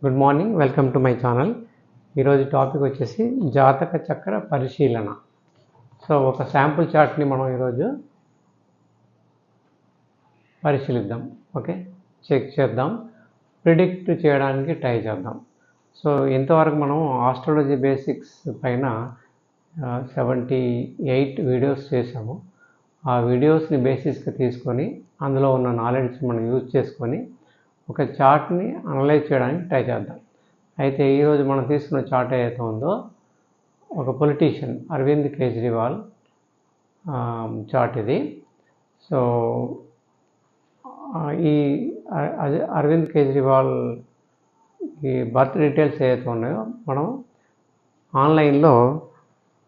Good morning, welcome to my channel. ఈరోజు topic వచ్చేసి జాతక చక్ర పరిశీలన. సో ఒక శాంపుల్ చార్ట్ని మనం ఈరోజు పరిశీలిద్దాం. ఓకే, చెక్ చేద్దాం, ప్రిడిక్ట్ చేయడానికి ట్రై చేద్దాం. సో ఇంతవరకు మనం ఆస్ట్రాలజీ బేసిక్స్ పైన 78 వీడియోస్ చేసాము. ఆ వీడియోస్ని బేసిస్గా తీసుకొని అందులో ఉన్న నాలెడ్జ్ మనం యూజ్ చేసుకొని ఒక చార్ట్ని అనలైజ్ చేయడానికి ట్రై చేద్దాం. అయితే ఈరోజు మనం తీసుకున్న చార్ట్ ఏదైతే ఉందో ఒక పొలిటీషియన్ అరవింద్ కేజ్రీవాల్ చార్ట్ ఇది. సో ఈ అరవింద్ కేజ్రీవాల్ ఈ బర్త్ డీటెయిల్స్ ఏవైతే ఉన్నాయో మనం ఆన్లైన్లో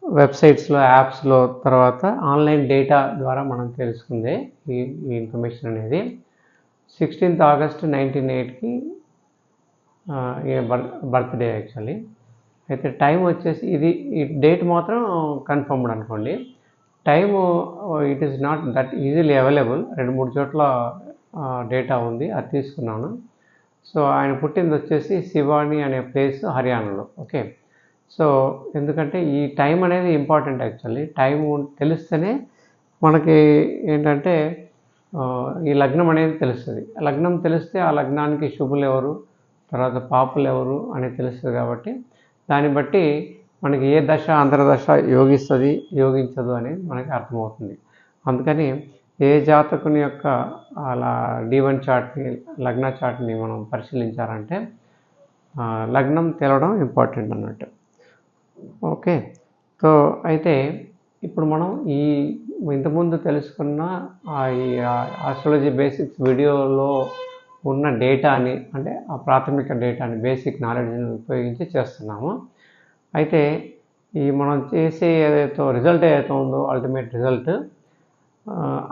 వెబ్సైట్స్లో, యాప్స్లో, తర్వాత ఆన్లైన్ డేటా ద్వారా మనం తెలుసుకుందే ఈ ఇన్ఫర్మేషన్ అనేది. 16th August 1908కి బర్త్డే యాక్చువల్లీ. అయితే టైం వచ్చేసి ఈ డేట్ మాత్రం కన్ఫర్మ్డ్ అనుకోండి. Time it is not that easily available. 2-3 చోట్ల డేటా ఉంది, అది తీసుకున్నాను. సో ఆయన పుట్టింది వచ్చేసి శివాని అనే ప్లేస్ హర్యానాలో. ఓకే, సో ఎందుకంటే ఈ టైం అనేది ఇంపార్టెంట్ యాక్చువల్లీ. టైం తెలిస్తేనే మనకి ఏంటంటే ఈ లగ్నం అనేది తెలుస్తుంది. లగ్నం తెలిస్తే ఆ లగ్నానికి శుభులు ఎవరు, తర్వాత పాపులు ఎవరు అనేది తెలుస్తుంది. కాబట్టి దాన్ని బట్టి మనకి ఏ దశ అంతర్దశ యోగిస్తుంది, యోగించదు అనేది మనకి అర్థమవుతుంది. అందుకని ఏ జాతకుని యొక్క అలా D1 చార్ట్ని, లగ్న చార్ట్ని మనం పరిశీలించాలంటే లగ్నం తెలవడం ఇంపార్టెంట్ అన్నట్టు. ఓకే, సో అయితే ఇప్పుడు మనం ఇంతకుముందు తెలుసుకున్న ఈ ఆస్ట్రాలజీ బేసిక్స్ వీడియోలో ఉన్న డేటాని, అంటే ఆ ప్రాథమిక డేటాని, బేసిక్ నాలెడ్జ్ని ఉపయోగించి చేస్తున్నాము. అయితే మనం చేసే ఏదైతే రిజల్ట్ ఏదైతే ఉందో అల్టిమేట్ రిజల్ట్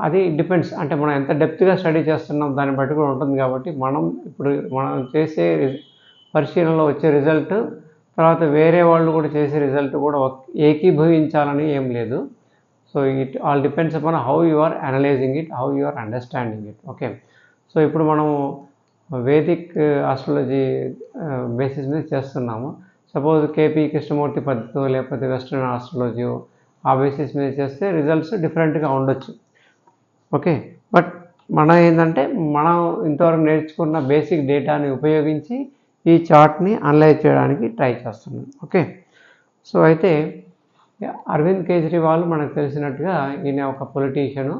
అది డిపెండ్స్, అంటే మనం ఎంత డెప్త్గా స్టడీ చేస్తున్నాం దాన్ని బట్టి కూడా ఉంటుంది. కాబట్టి మనం చేసే పరిశీలనలో వచ్చే రిజల్ట్ తర్వాత వేరే వాళ్ళు కూడా చేసే రిజల్ట్ కూడా ఏకీభవించాలని ఏం లేదు. So it all depends upon how you are analysing it, how you are understanding it. Okay, so ఇప్పుడు మనం వేదిక్ ఆస్ట్రాలజీ బేసిస్ మీద చేస్తున్నాము. సపోజ్ కేపీ కృష్ణమూర్తి పద్ధతితో లేకపోతే వెస్ట్రన్ ఆస్ట్రాలజీ ఆ బేసిస్ మీద చేస్తే రిజల్ట్స్ డిఫరెంట్గా ఉండొచ్చు. ఓకే, బట్ ఏంటంటే మనం ఇంతవరకు నేర్చుకున్న బేసిక్ డేటాని ఉపయోగించి ఈ చార్ట్ని అనలైజ్ చేయడానికి ట్రై చేస్తున్నాం. ఓకే, సో అయితే అరవింద్ కేజ్రీవాల్ మనకు తెలిసినట్టుగా ఈయన ఒక పొలిటీషియను.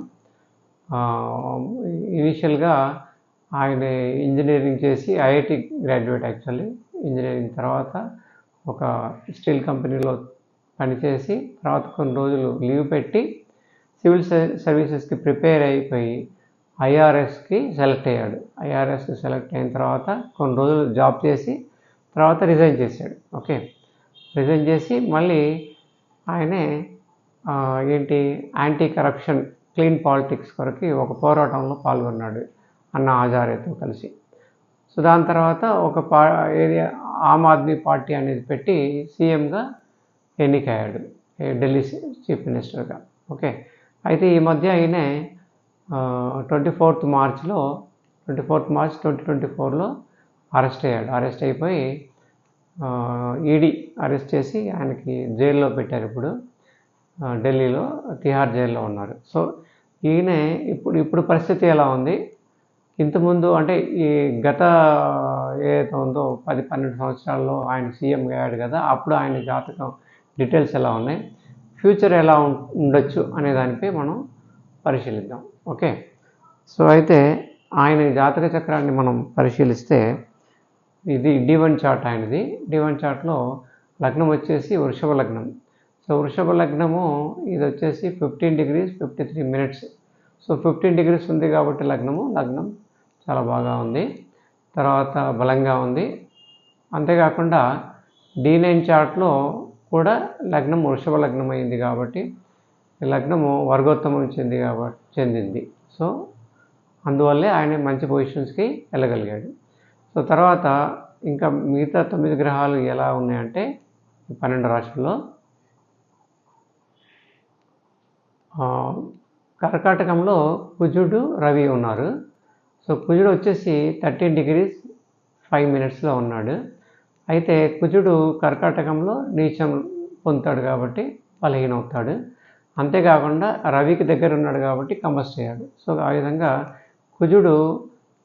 ఇనీషియల్గా ఆయన ఇంజనీరింగ్ చేసి ఐఐటి గ్రాడ్యుయేట్ యాక్చువల్లీ. ఇంజనీరింగ్ తర్వాత ఒక స్టీల్ కంపెనీలో పనిచేసి తర్వాత కొన్ని రోజులు లీవ్ పెట్టి సివిల్ సర్వీసెస్కి ప్రిపేర్ అయిపోయి ఐఆర్ఎస్కి సెలెక్ట్ అయ్యాడు. ఐఆర్ఎస్కి సెలెక్ట్ అయిన తర్వాత కొన్ని రోజులు జాబ్ చేసి తర్వాత రిజైన్ చేశాడు. ఓకే, రిజైన్ చేసి మళ్ళీ ఆయనే యాంటీ కరప్షన్, క్లీన్ పాలిటిక్స్ కొరకు ఒక పోరాటంలో పాల్గొన్నాడు అన్నా హజారేతో కలిసి. సో దాని తర్వాత ఒక ఆమ్ ఆద్మీ పార్టీ అనేది పెట్టి సీఎంగా ఎన్నికయ్యాడు, ఢిల్లీ చీఫ్ మినిస్టర్గా. ఓకే, అయితే ఈ మధ్య ఆయనే 24th March 2024లో అరెస్ట్ అయ్యాడు. అరెస్ట్ అయిపోయి ఈడీ అరెస్ట్ చేసి ఆయనకి జైల్లో పెట్టారు. ఇప్పుడు ఢిల్లీలో తిహార్ జైల్లో ఉన్నారు. సో ఈయన ఇప్పుడు పరిస్థితి ఎలా ఉంది, ఇంతకుముందు అంటే ఈ గత ఏదైతే ఉందో 10-12 సంవత్సరాల్లో ఆయన సీఎం అయ్యాడు కదా, అప్పుడు ఆయన జాతకం డీటెయిల్స్ ఎలా ఉన్నాయి, ఫ్యూచర్ ఎలా ఉండొచ్చు అనే దానిపై మనం పరిశీలిద్దాం. ఓకే, సో అయితే ఆయన జాతక చక్రాన్ని మనం పరిశీలిస్తే ఇది D1 చార్ట్ ఆయనది. D1 చార్ట్లో లగ్నం వచ్చేసి వృషభ లగ్నం. సో వృషభ లగ్నము ఇది వచ్చేసి 15 degrees 53 minutes. సో 15 degrees ఉంది కాబట్టి లగ్నం చాలా బాగా ఉంది, తర్వాత బలంగా ఉంది. అంతేకాకుండా D9 చార్ట్లో కూడా లగ్నం వృషభ లగ్నం అయింది కాబట్టి లగ్నము వర్గోత్తమం చెందింది. సో అందువల్లే ఆయన మంచి పొజిషన్స్కి వెళ్ళగలిగాడు. సో తర్వాత ఇంకా మిగతా 9 గ్రహాలు ఎలా ఉన్నాయంటే 12 రాశుల్లో కర్కాటకంలో కుజుడు, రవి ఉన్నారు. సో కుజుడు వచ్చేసి 13 degrees 5 మినిట్స్లో ఉన్నాడు. అయితే కుజుడు కర్కాటకంలో నీచం పొందుతాడు కాబట్టి బలహీనవుతాడు. అంతేకాకుండా రవికి దగ్గర ఉన్నాడు కాబట్టి కంబస్ట్ అయ్యాడు. సో ఆ విధంగా కుజుడు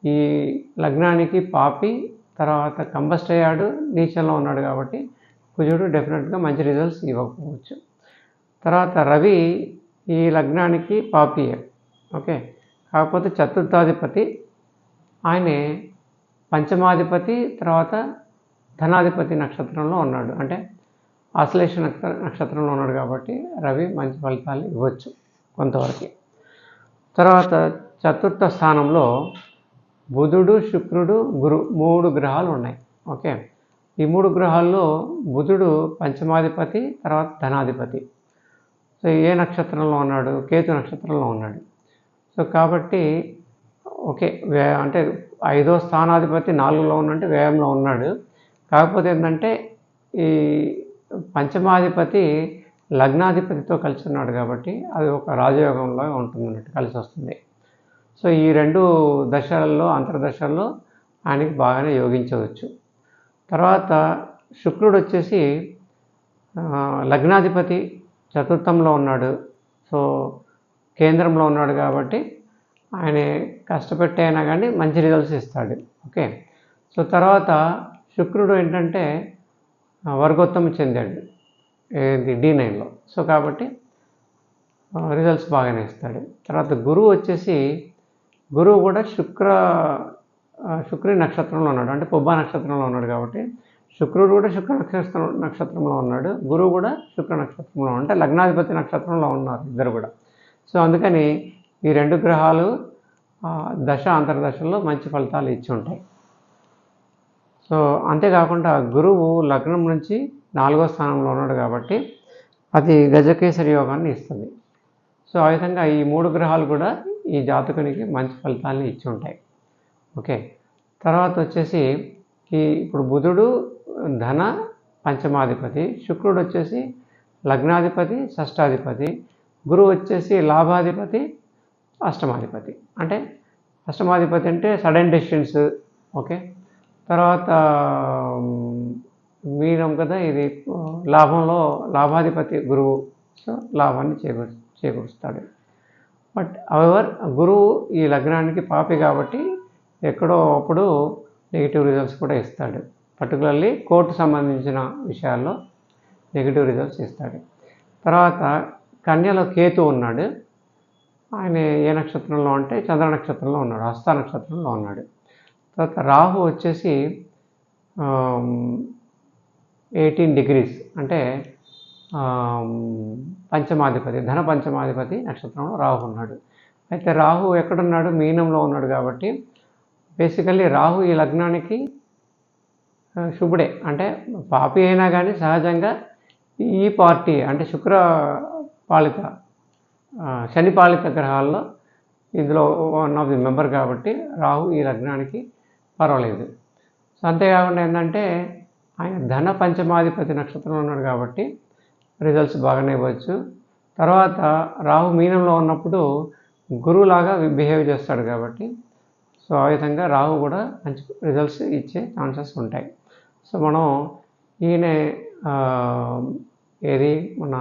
ఈ లగ్నానికి పాపి, తర్వాత కంబస్ట్ అయ్యాడు, నీచంలో ఉన్నాడు కాబట్టి కుజుడు డెఫినెట్గా మంచి రిజల్ట్స్ ఇవ్వకపోవచ్చు. తర్వాత రవి ఈ లగ్నానికి పాపియే, ఓకే. కాకపోతే చతుర్థాధిపతి ఆయనే పంచమాధిపతి, తర్వాత ధనాధిపతి నక్షత్రంలో ఉన్నాడు. అంటే ఆశ్లేష నక్షత్రంలో ఉన్నాడు కాబట్టి రవి మంచి ఫలితాలు ఇవ్వచ్చు కొంతవరకు. తర్వాత చతుర్థ స్థానంలో బుధుడు, శుక్రుడు, గురు 3 గ్రహాలు ఉన్నాయి, ఓకే. ఈ 3 గ్రహాల్లో బుధుడు పంచమాధిపతి, తర్వాత ధనాధిపతి. సో ఏ నక్షత్రంలో ఉన్నాడు? కేతు నక్షత్రంలో ఉన్నాడు. సో కాబట్టి ఓకే, అంటే 5వ స్థానాధిపతి 4లో ఉన్నంటే వ్యయంలో ఉన్నాడు. కాకపోతే ఏంటంటే ఈ పంచమాధిపతి లగ్నాధిపతితో కలిసి ఉన్నాడు కాబట్టి అది ఒక రాజయోగంలో ఉంటుంది అన్నట్టు, కలిసి వస్తుంది. సో ఈ 2 దశల్లో, అంతర్దశల్లో ఆయనకి బాగానే యోగించవచ్చు. తర్వాత శుక్రుడు వచ్చేసి లగ్నాధిపతి చతుర్థంలో ఉన్నాడు. సో కేంద్రంలో ఉన్నాడు కాబట్టి ఆయన కష్టపెట్టి అయినా కానీ మంచి రిజల్ట్స్ ఇస్తాడు, ఓకే. సో తర్వాత శుక్రుడు ఏంటంటే వర్గోత్తమ చెందాడు D9లో. సో కాబట్టి రిజల్ట్స్ బాగానే ఇస్తాడు. తర్వాత గురువు వచ్చేసి, గురువు కూడా శుక్రుని నక్షత్రంలో ఉన్నాడు, అంటే పుబ్బా నక్షత్రంలో ఉన్నాడు కాబట్టి శుక్రుడు కూడా శుక్ర నక్షత్రంలో ఉన్నాడు, గురువు కూడా శుక్ర నక్షత్రంలో, అంటే లగ్నాధిపతి నక్షత్రంలో ఉన్నారు ఇద్దరు కూడా. సో అందుకని ఈ 2 గ్రహాలు దశ అంతర్దశల్లో మంచి ఫలితాలు ఇచ్చి ఉంటాయి. సో అంతేకాకుండా గురువు లగ్నం నుంచి 4వ స్థానంలో ఉన్నాడు కాబట్టి అది గజకేసరి యోగాన్ని ఇస్తుంది. సో ఆ విధంగా ఈ 3 గ్రహాలు కూడా ఈ జాతకునికి మంచి ఫలితాలని ఇచ్చి ఉంటాయి, ఓకే. తర్వాత వచ్చేసి ఇప్పుడు బుధుడు ధన పంచమాధిపతి, శుక్రుడు వచ్చేసి లగ్నాధిపతి షష్టాధిపతి, గురువు వచ్చేసి లాభాధిపతి అష్టమాధిపతి. అంటే అష్టమాధిపతి అంటే సడన్ డెసిషన్స్, ఓకే. తర్వాత మీనం కదా, ఇది లాభాధిపతి గురువు, సో లాభాన్ని చేకూరుస్తాడు. బట్ హవెవర్ గురువు ఈ లగ్నానికి పాపి కాబట్టి ఎక్కడో అప్పుడు నెగిటివ్ రిజల్ట్స్ కూడా ఇస్తాడు. పర్టికులర్లీ కోర్టు సంబంధించిన విషయాల్లో నెగిటివ్ రిజల్ట్స్ ఇస్తాడు. తర్వాత కన్యలో కేతు ఉన్నాడు. ఆయన ఏ నక్షత్రంలో అంటే చంద్ర నక్షత్రంలో ఉన్నాడు, హస్త నక్షత్రంలో ఉన్నాడు. తర్వాత రాహు వచ్చేసి 18 డిగ్రీస్, అంటే పంచమాధిపతి, ధన పంచమాధిపతి నక్షత్రంలో రాహు ఉన్నాడు. అయితే రాహు ఎక్కడున్నాడు? మీనంలో ఉన్నాడు కాబట్టి బేసికల్లీ రాహు ఈ లగ్నానికి శుభుడే. అంటే పాపి అయినా కానీ సహజంగా ఈ పార్టీ అంటే శుక్ర పాలిత శని పాలిత గ్రహాల్లో ఇందులో 1 ఆఫ్ ది మెంబర్ కాబట్టి రాహు ఈ లగ్నానికి పర్వాలేదు. సో అంతేకాకుండా ఏంటంటే ఆయన ధన పంచమాధిపతి నక్షత్రంలో ఉన్నాడు కాబట్టి రిజల్ట్స్ బాగానే ఇవ్వచ్చు. తర్వాత రాహు మీనంలో ఉన్నప్పుడు గురువులాగా బిహేవ్ చేస్తాడు కాబట్టి సో ఆ విధంగా రాహు కూడా మంచి రిజల్ట్స్ ఇచ్చే ఛాన్సెస్ ఉంటాయి. సో మనం ఈయన మన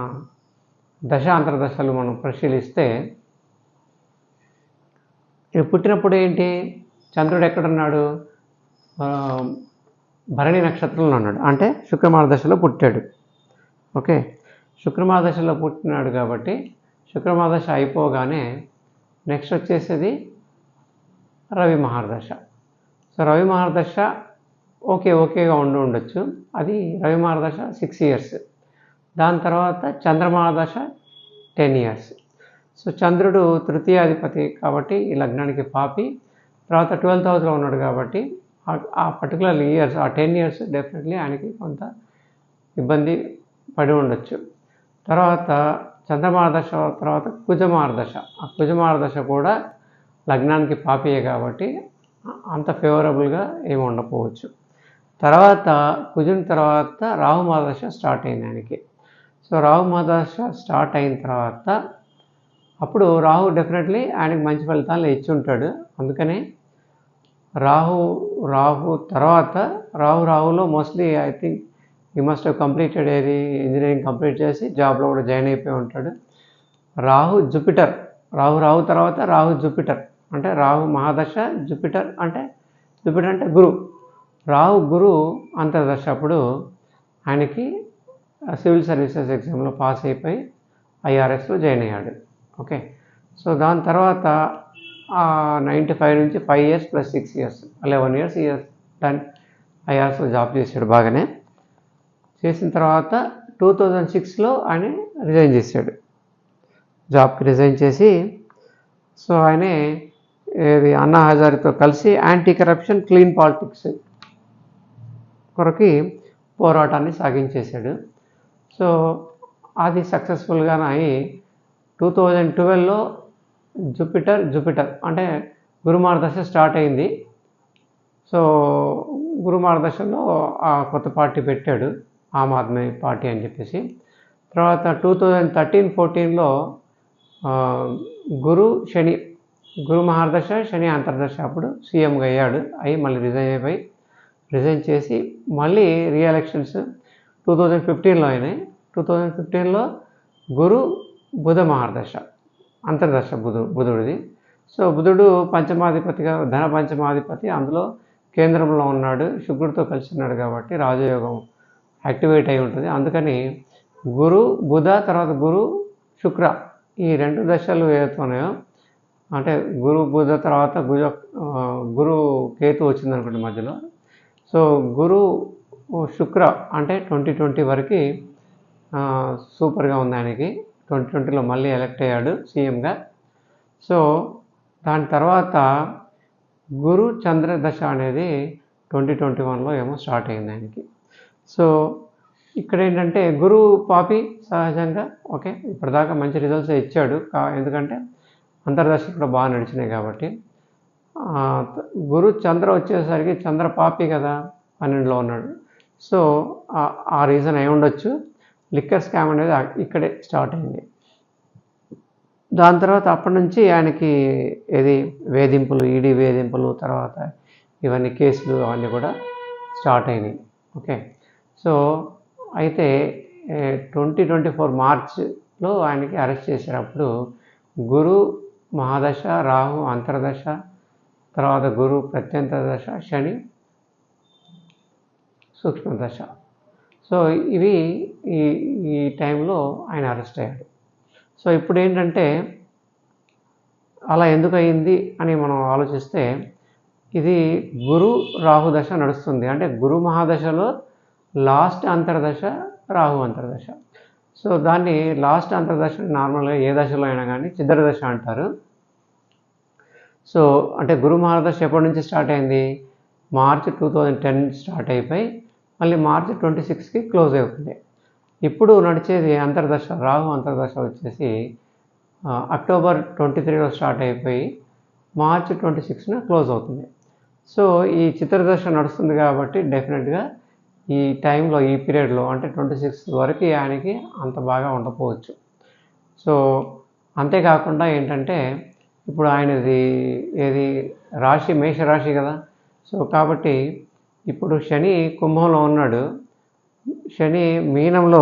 దశ అంతర్దశలు మనం పరిశీలిస్తే పుట్టినప్పుడు ఏంటి, చంద్రుడు ఎక్కడున్నాడు? భరణి నక్షత్రంలో ఉన్నాడు, అంటే శుక్రమార దశలో పుట్టాడు, ఓకే. శుక్రమార దశలో పుట్టినాడు కాబట్టి శుక్రమార దశ అయిపోగానే నెక్స్ట్ వచ్చేసేది రవి మహర్దశ. సో రవి మహర్దశ ఓకేగా ఉండొచ్చు. అది రవి మహర్దశ 6 ఇయర్స్. దాని తర్వాత చంద్రమహర్దశ 10 ఇయర్స్. సో చంద్రుడు తృతీయాధిపతి కాబట్టి ఈ లగ్నానికి పాపి. తర్వాత 12th హౌస్లో ఉన్నాడు కాబట్టి ఆ పర్టికులర్ ఇయర్స్, ఆ 10 ఇయర్స్ డెఫినెట్లీ ఆయనకి కొంత ఇబ్బంది పడి ఉండొచ్చు. తర్వాత చంద్రమహర్దశ తర్వాత కుజమహర్దశ. ఆ కుజమహర్దశ కూడా లగ్నానికి పాపియే కాబట్టి అంత ఫేవరబుల్గా ఏమి ఉండకపోవచ్చు. తర్వాత కుజుని తర్వాత రాహు మహర్దశ స్టార్ట్ అయింది ఆయనకి. సో రాహు మహర్దశ స్టార్ట్ అయిన తర్వాత అప్పుడు రాహు డెఫినెట్లీ ఆయనకి మంచి ఫలితాలను ఇచ్చి ఉంటాడు. అందుకనే రాహు తర్వాత రాహులో మోస్ట్లీ ఐ థింక్ ఈ మస్ట్ కంప్లీటెడ్ ఏది ఇంజనీరింగ్ కంప్లీట్ చేసి జాబ్లో కూడా జాయిన్ అయిపోయి ఉంటాడు. జూపిటర్ రాహు తర్వాత జూపిటర్ అంటే రాహు మహాదశ, జూపిటర్ అంటే గురు. గురు అంతర్దశ అప్పుడు ఆయనకి సివిల్ సర్వీసెస్ ఎగ్జామ్లో పాస్ అయిపోయి ఐఆర్ఎస్లో జాయిన్ అయ్యాడు. ఓకే, సో దాని తర్వాత 95 నుంచి 5 years + 6 years 11 years ఐఆర్ఎస్లో జాబ్ చేశాడు. బాగానే చేసిన తర్వాత 2006లో ఆయన రిజైన్ చేశాడు, జాబ్కి రిజైన్ చేసి సో ఆయనే అన్నా హజారేతో కలిసి యాంటీ కరప్షన్ క్లీన్ పాలిటిక్స్ కొరకి పోరాటాన్ని సాగించేశాడు. సో అది సక్సెస్ఫుల్గానే అయి 2012లో జూపిటర్ అంటే గురుమార్గదశ స్టార్ట్ అయింది. సో గురుమార్గదశలో కొత్త పార్టీ పెట్టాడు, ఆమ్ ఆద్మీ పార్టీ అని చెప్పేసి. తర్వాత 2013-14లో గురు మహాదశ, శని అంతర్దశ అప్పుడు సీఎంగా అయ్యాడు. మళ్ళీ రిజైన్ చేసి మళ్ళీ రీఎలక్షన్స్ 2015లో అయినాయి. 2015లో గురు బుధ మహాదశ అంతర్దశ బుధుడిది. సో బుధుడు పంచమాధిపతిగా, ధన పంచమాధిపతి, అందులో కేంద్రంలో ఉన్నాడు, శుక్రుడితో కలిసి ఉన్నాడు కాబట్టి రాజయోగం యాక్టివేట్ అయి ఉంటుంది. అందుకని గురు బుధ తర్వాత గురు శుక్ర ఈ 2 దశలు ఏదైతే ఉన్నాయో, అంటే గురు బుధ తర్వాత గురు కేతు వచ్చింది అనుకోండి మధ్యలో. సో గురు శుక్ర అంటే 2020 వరకు సూపర్గా ఉంది ఆయనకి. 2020లో మళ్ళీ ఎలక్ట్ అయ్యాడు సీఎంగా. సో దాని తర్వాత గురు చంద్ర దశ అనేది 2021లో ఏమో స్టార్ట్ అయింది ఆయనకి. సో ఇక్కడ ఏంటంటే గురు పాపి సహజంగా ఓకే ఇప్పటిదాకా మంచి రిజల్ట్స్ ఇచ్చాడు, ఎందుకంటే అంతర్దశ కూడా బాగా నడిచినాయి కాబట్టి. గురు చంద్ర వచ్చేసరికి చంద్ర పాపి కదా, 12లో ఉన్నాడు. సో ఆ రీజన్ అయి ఉండొచ్చు. లిక్కర్ స్కామ్ అనేది ఇక్కడే స్టార్ట్ అయింది. దాని తర్వాత అప్పటి నుంచి ఆయనకి వేధింపులు, ఈడీ వేధింపులు, తర్వాత ఇవన్నీ కేసులు అవన్నీ కూడా స్టార్ట్ అయినాయి. ఓకే, సో అయితే 2024 మార్చ్లో ఆయనకి అరెస్ట్ చేసేటప్పుడు గురు మహాదశ, రాహు అంతర్దశ, తర్వాత గురు ప్రత్యంతర దశ, శని సూక్ష్మదశ. సో ఇవి ఈ టైంలో ఆయన అరెస్ట్ అయ్యాడు. సో ఇప్పుడు ఏంటంటే అలా ఎందుకు అయింది అని మనం ఆలోచిస్తే, ఇది గురు రాహు దశ నడుస్తుంది. అంటే గురు మహాదశలో లాస్ట్ అంతర్దశ రాహు అంతర్దశ. సో దాన్ని లాస్ట్ అంతర్దశ నార్మల్గా ఏ దశలో అయినా కానీ చిద్ర దశ అంటారు. సో అంటే గురు మహాదశ ఎప్పటి నుంచి స్టార్ట్ అయింది? మార్చ్ 2010 స్టార్ట్ అయిపోయి మళ్ళీ మార్చ్ 26కి క్లోజ్ అవుతుంది. ఇప్పుడు నడిచేది అంతర్దశ, రాహు అంతర్దశ వచ్చేసి అక్టోబర్ 23లో స్టార్ట్ అయిపోయి మార్చ్ 26న క్లోజ్ అవుతుంది. సో ఈ చిత్రదశ నడుస్తుంది కాబట్టి డెఫినెట్గా ఈ టైంలో, ఈ పీరియడ్లో అంటే 26 వరకు ఆయనకి అంత బాగా ఉండకపోవచ్చు. సో అంతేకాకుండా ఏంటంటే ఇప్పుడు ఆయనది రాశి మేషరాశి కదా. సో కాబట్టి ఇప్పుడు శని కుంభంలో ఉన్నాడు, శని మీనంలో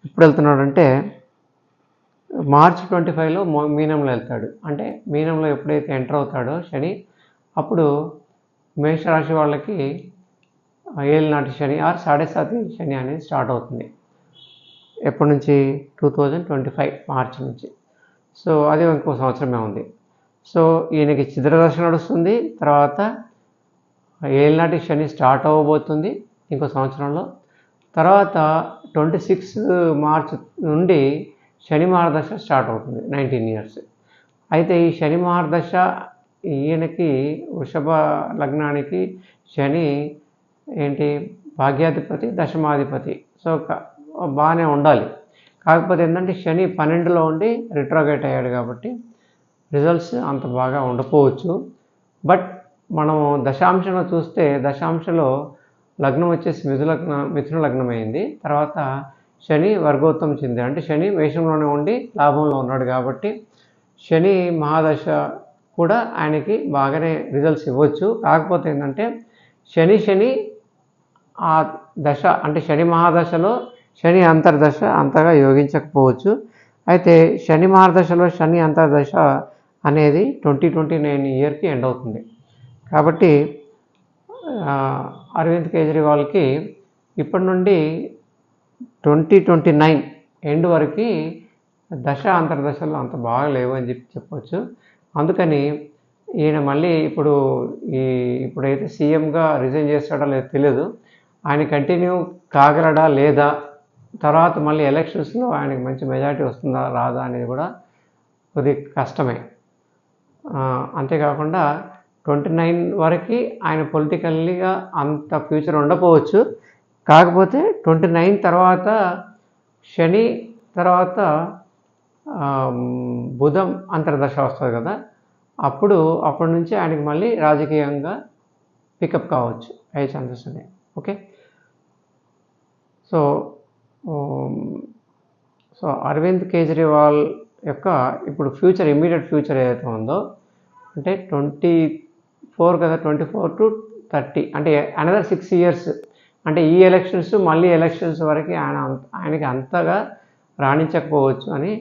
ఎప్పుడు వెళ్తున్నాడంటే మార్చ్ 25లో మీనంలో వెళ్తాడు. అంటే మీనంలో ఎప్పుడైతే ఎంటర్ అవుతాడో శని, అప్పుడు మేషరాశి వాళ్ళకి ఏలినాటి శని ఆర్ 7.5 శని అనేది స్టార్ట్ అవుతుంది. ఎప్పటి నుంచి? 2025 మార్చి నుంచి. సో అది ఇంకో సంవత్సరమే ఉంది. సో ఈయనకి చిద్రదశ నడుస్తుంది, తర్వాత ఏలినాటి శని స్టార్ట్ అవ్వబోతుంది ఇంకో సంవత్సరంలో. తర్వాత 26 మార్చ్ నుండి శని మహాదశ స్టార్ట్ అవుతుంది, 19 years. అయితే ఈ శని మహాదశ ఈయనకి వృషభ లగ్నానికి శని భాగ్యాధిపతి, దశమాధిపతి. సో బాగానే ఉండాలి. కాకపోతే ఏంటంటే శని 12లో ఉండి రిట్రోగేట్ అయ్యాడు కాబట్టి రిజల్ట్స్ అంత బాగా ఉండకపోవచ్చు. బట్ మనము దశాంశంలో చూస్తే, దశాంశలో లగ్నం వచ్చేసి మిథున లగ్నం అయింది. తర్వాత శని వర్గోత్తమం చెంది, అంటే శని మేషంలోనే ఉండి లాభంలో ఉన్నాడు కాబట్టి శని మహాదశ కూడా ఆయనకి బాగానే రిజల్ట్స్ ఇవ్వచ్చు. కాకపోతే ఏంటంటే శని ఆ దశ అంటే శని మహాదశలో శని అంతర్దశ అంతగా యోగించకపోవచ్చు. అయితే శని మహాదశలో శని అంతర్దశ అనేది 2029 ఇయర్కి ఎండ్ అవుతుంది. కాబట్టి అరవింద్ కేజ్రీవాల్కి ఇప్పటి నుండి 2029 ఎండ్ వరకు దశ అంతర్దశలు అంత బాగా లేవు అని చెప్పవచ్చు. అందుకని ఈయన మళ్ళీ ఇప్పుడైతే సీఎంగా రిజైన్ చేస్తాడో లేదో తెలియదు. ఆయన కంటిన్యూ కాగలడా లేదా, తర్వాత మళ్ళీ ఎలక్షన్స్లో ఆయనకి మంచి మెజారిటీ వస్తుందా రాదా అనేది కూడా కొద్దిగా కష్టమే. అంతేకాకుండా 29 వరకు ఆయన పొలిటికల్లీగా అంత ఫ్యూచర్ ఉండకపోవచ్చు. కాకపోతే 29 తర్వాత శని తర్వాత బుధం అంతర్దశ వస్తుంది కదా, అప్పటి నుంచి ఆయనకి మళ్ళీ రాజకీయంగా పికప్ కావచ్చు, అయ్యే ఛాన్సెస్ ఉన్నాయి. ఓకే, సో అరవింద్ కేజ్రీవాల్ యొక్క ఇప్పుడు ఇమ్మీడియట్ ఫ్యూచర్ ఏదైతే ఉందో అంటే 24 కదా, 24 to 30 అంటే అనదర్ 6 years, అంటే ఈ ఎలక్షన్స్ మళ్ళీ ఎలక్షన్స్ వరకు ఆయనకి అంతగా రాణించకపోవచ్చు అని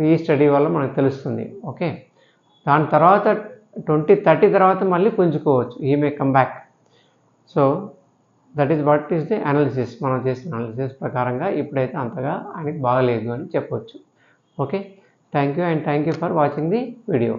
ఈ స్టడీ వల్ల మనకు తెలుస్తుంది. ఓకే, దాని తర్వాత 2030 తర్వాత మళ్ళీ పుంజుకోవచ్చు, ఈ may come back. So that is what is the analysis. మనం చేసిన అనాలిసిస్ ప్రకారంగా ఇప్పుడైతే అంతగా ఆయనకి బాగలేదు అని చెప్పవచ్చు. Okay, thank you and thank you for watching the video.